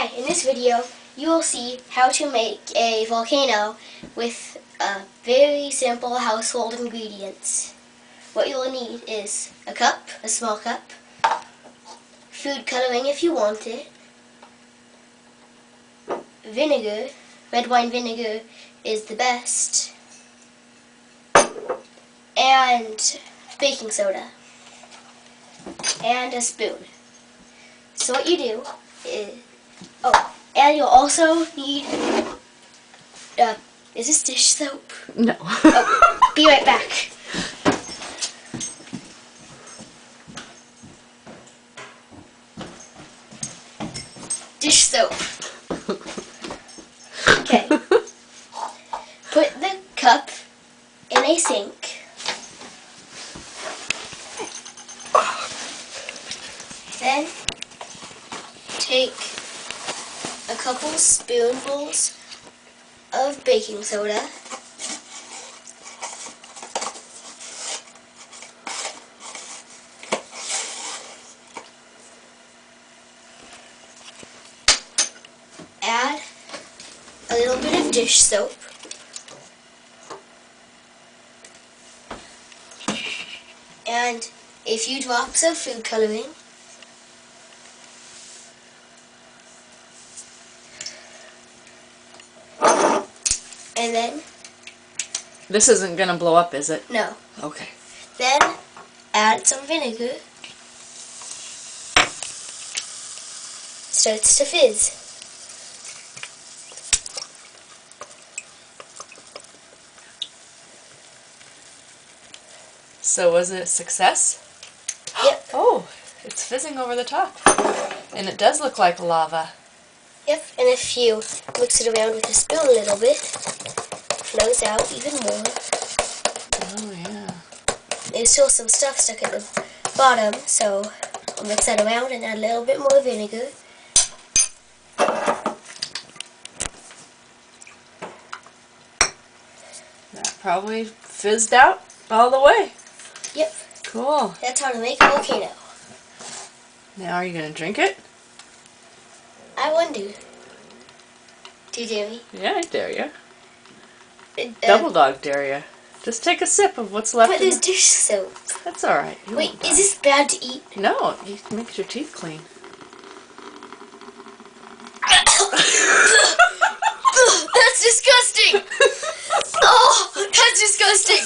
Hi, in this video you will see how to make a volcano with very simple household ingredients. What you'll need is a cup, a small cup, food coloring if you want it, vinegar, red wine vinegar is the best, and baking soda, and a spoon. So what you do is, and you'll also need, is this dish soap? No. Oh, be right back. Dish soap. Okay. Put the cup in a sink. Then take a couple spoonfuls of baking soda. Add a little bit of dish soap. And a few drops of food coloring. And then... This isn't going to blow up, is it? No. Okay. Then add some vinegar. Starts to fizz. So was it a success? Yep. Oh, it's fizzing over the top. And it does look like lava. Yep, and if you mix it around with a spoon a little bit, it flows out even more. Oh, yeah. There's still some stuff stuck at the bottom, so I'll mix that around and add a little bit more vinegar. That probably fizzed out all the way. Yep. Cool. That's how to make a volcano. Now are you going to drink it? I wonder. Do you dare me? Yeah, I dare you. Double dog dare you. Just take a sip of what's left. But there's dish soap. That's alright. Wait, is this bad to eat? No, it makes your teeth clean. That's disgusting! Oh, that's disgusting!